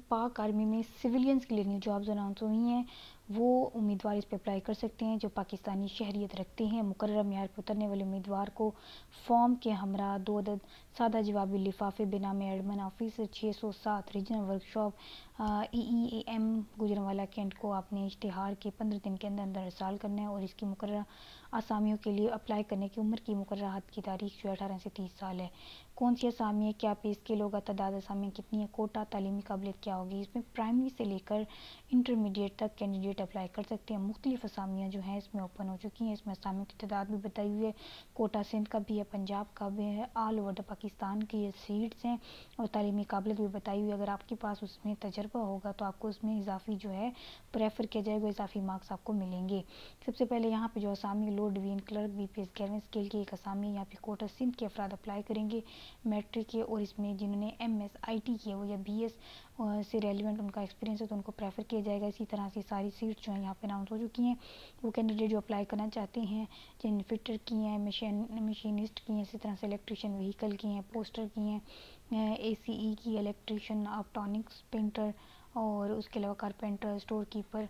پاک آرمی میں سویلینز کے لیے نیو جابز اناؤنس ہوئی ہیں، وہ امیدوار اس پہ اپلائی کر سکتے ہیں جو پاکستانی شہریت رکھتے ہیں۔ مقررہ معیار پر اترنے والے امیدوار کو فارم کے ہمراہ 2 عدد سادہ جوابی لفافے بنام admin office 607 regional workshop EEAM Gujranwala cantt کو اپنے اشتہار کے 15 دن کے اندر ارسال کرنا ہے، اور اس کی مقررہ اسامیوں کے لیے اپلائی کرنے کی عمر کی مقررہ حد کی تاریخ جو 18 سے 30 سال ہے۔ کون سی اسامی ہے، کیا پے اسکیل ہوگا، تعداد اسامیاں کتنی ہے، کوٹا، تعلیمی قابلیت کیا ہوگی۔ اس میں پرائمری سے لے کر انٹرمیڈیٹ تک کینڈیڈیٹ اپلائی کر سکتے ہیں۔ مختلف اسامیاں جو ہیں اس میں اوپن ہو چکی ہیں، اس میں اسامیوں کی تعداد بھی بتائی ہوئی ہے۔ کوٹا سندھ کا بھی ہے، پنجاب کا بھی ہے، آل اوور دا پاکستان کی یہ سیٹس ہیں، اور تعلیمی قابلیت بھی بتائی ہوئی ہے۔ اگر آپ کے پاس اس میں تجربہ ہوگا تو آپ کو اس میں اضافی جو ہے پریفر کیا جائے گا، اضافی مارکس آپ کو ملیں گے۔ سب سے پہلے یہاں پہ جو اسامی لو ڈویژن کلرک BPS 11 اسکیل کی ایک اسامی یہاں پہ کوٹا سندھ کے افراد اپلائی کریں گے میٹرک کے، اور اس میں جنہوں نے MS IT کیا ہو یا BS سے ریلیونٹ ان کا ایکسپیرینس ہے تو ان کو پریفر کیا جائے گا۔ اسی طرح سے ساری سیٹس جو ہیں یہاں پہ اناؤنس ہو چکی ہیں۔ وہ کینڈیڈیٹ جو اپلائی کرنا چاہتے ہیں، جن فٹر کی ہیں، مشینسٹ کی ہیں، اسی طرح سے الیکٹریشین وہیکل کی ہیں، پوسٹر کی ہیں، ACE کی، الیکٹریشین، آپٹونکس، پینٹر، اور اس کے علاوہ کارپینٹر، اسٹور کیپر،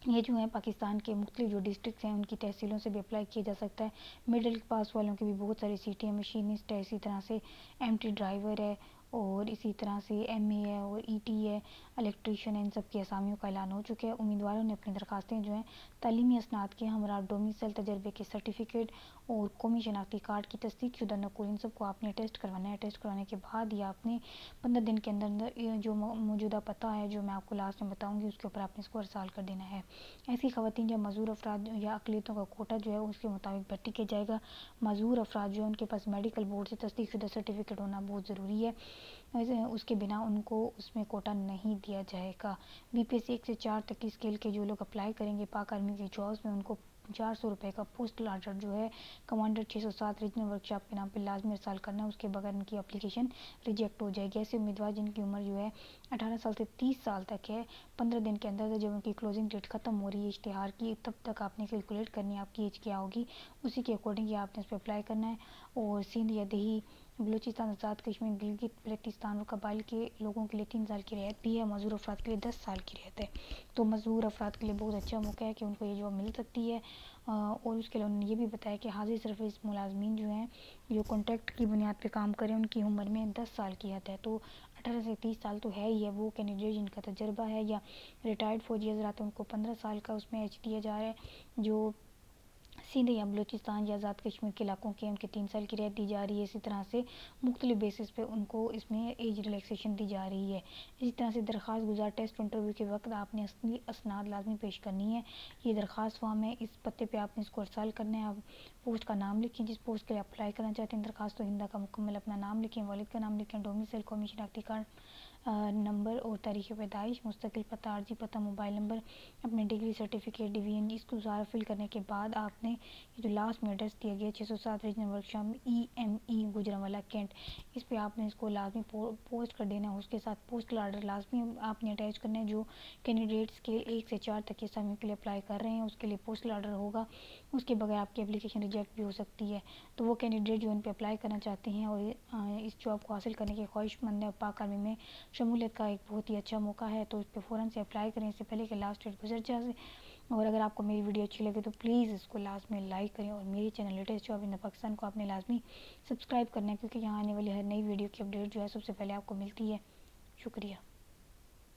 یہ جو ہیں پاکستان کے مختلف جو ڈسٹرکٹس ہیں ان کی تحصیلوں سے بھی اپلائی کیا جا سکتا ہے۔ مڈل پاس والوں کی بھی بہت ساری سیٹیں ہیں، مشینسٹ ہے، اسی طرح سے MT ڈرائیور ہے، اور اسی طرح سے MA ہے، اور ET ہے، الیکٹریشین ہے، ان سب کی اسامیوں کا اعلان ہو چکا ہے۔ امیدواروں نے اپنی درخواستیں جو ہیں تعلیمی اسناد کے ہمراہ ڈومیسائل تجربے کے سرٹیفکیٹ اور قومی شناختی کارڈ کی تصدیق شدہ نقل، ان سب کو آپ نے اٹیسٹ کروانا ہے۔ اٹیسٹ کروانے کے بعد یا آپ نے 15 دن کے اندر جو موجودہ پتہ ہے جو میں آپ کو لاسٹ میں بتاؤں گی اس کے اوپر آپ نے اس کو ارسال کر دینا ہے۔ ایسی خواتین یا معذور افراد یا اقلیتوں کا کوٹا جو ہے اس کے مطابق بھرتی کیا جائے گا۔ معذور افراد جو ان کے پاس میڈیکل بورڈ سے تصدیق شدہ سرٹیفکیٹ ہونا بہت ضروری ہے، اس کے بنا ان کو اس میں کوٹا نہیں دیا جائے گا۔ BPS 1 سے 4 تک کی اسکیل کے جو لوگ اپلائی کریں گے پاک آرمی کے جابس میں، ان کو 400 روپے کا پوسٹل آرڈر جو ہے کمانڈر 607 ریجنل ورکشاپ کے نام پہ لازمی ارسال کرنا ہے، اس کے بغیر ان کی اپلیکیشن ریجیکٹ ہو جائے گی۔ ایسے امیدوار جن کی عمر جو ہے 18 سال سے 30 سال تک ہے، 15 دن کے اندر جب ان کی کلوزنگ ڈیٹ ختم ہو رہی ہے اشتہار کی، تب تک آپ نے کیلکولیٹ کرنی ہے آپ کی ایج کیا ہوگی، اسی کے اکارڈنگ یہ آپ نے اس پہ اپلائی کرنا ہے۔ اور سندھ یا دیہی بلوچستان، آزاد کشمیر، گلگت بلتستان اور قبائل کے لوگوں کے لیے 3 سال کی رعایت بھی ہے، معذور افراد کے لیے 10 سال کی رعایت ہے۔ تو معذور افراد کے لیے بہت اچھا موقع ہے کہ ان کو یہ جاب مل سکتی ہے۔ اور اس کے علاوہ انہوں نے یہ بھی بتایا کہ حاضر سروس ملازمین جو ہیں جو کانٹریکٹ کی بنیاد پہ کام کریں ان کی عمر میں 10 سال کی حد ہے، تو 18 سے 30 سال تو ہے ہی ہے۔ وہ کینڈیڈیٹ جن کا تجربہ ہے یا ریٹائرڈ فوجی حضرات ہیں ان کو 15 سال کا اس میں ایج دیا جا رہا ہے۔ جو سندھ یا بلوچستان یا آزاد کشمیر کے علاقوں کے ان کے 3 سال کی رعایت دی جا رہی ہے۔ اسی طرح سے مختلف بیسس پہ ان کو اس میں ایج ریلیکسیشن دی جا رہی ہے۔ اسی طرح سے درخواست گزار ٹیسٹ انٹرویو کے وقت آپ نے اصلی اسناد لازمی پیش کرنی ہے۔ یہ درخواست فارم ہے، اس پتے پہ آپ نے اس کو ارسال کرنا ہے۔ آپ پوسٹ کا نام لکھیں جس پوسٹ کے لیے اپلائی کرنا چاہتے ہیں، درخواست و ہندہ کا مکمل اپنا نام لکھیں، والد کا نام لکھیں، ڈومیسائل، قومی شناختی کارڈ نمبر اور تاریخ پیدائش، مستقل پتہ، عارضی پتہ، موبائل نمبر، اپنے ڈگری سرٹیفکیٹ، ڈویژن، اس کو سارا فل کرنے کے بعد آپ نے جو لاسٹ میں ایڈریس دیا گیا 607 regional workshop EME Gujranwala cantt, اس پہ آپ نے اس کو لازمی پوسٹ کر دینا ہے۔ اس کے ساتھ پوسٹل آرڈر لازمی آپ نے اٹیچ کرنا ہے۔ جو کینڈیڈیٹس کے 1 سے 4 تک کے اسامیوں کے لیے اپلائی کر رہے ہیں اس کے لیے پوسٹل آرڈر ہوگا، اس کے بغیر آپ کی اپلیکیشن ریجیکٹ بھی ہو سکتی ہے۔ تو وہ کینڈیڈیٹ جو ان پہ اپلائی کرنا چاہتے ہیں اور اس جاب کو حاصل کرنے کے خواہش مند ہے اور پاک آرمی میں شمولیت کا ایک بہت ہی اچھا موقع ہے، تو اس پہ فوراً سے اپلائی کریں اس سے پہلے کہ لاسٹ ڈیٹ گزر جائے۔ اور اگر آپ کو میری ویڈیو اچھی لگے تو پلیز اس کو لازمی لائک کریں، اور میری channel latest job in Pakistan کو آپ نے لازمی سبسکرائب کرنا ہے، کیونکہ یہاں آنے والی ہر نئی ویڈیو کی اپڈیٹ جو ہے سب سے پہلے آپ کو ملتی ہے۔ شکریہ۔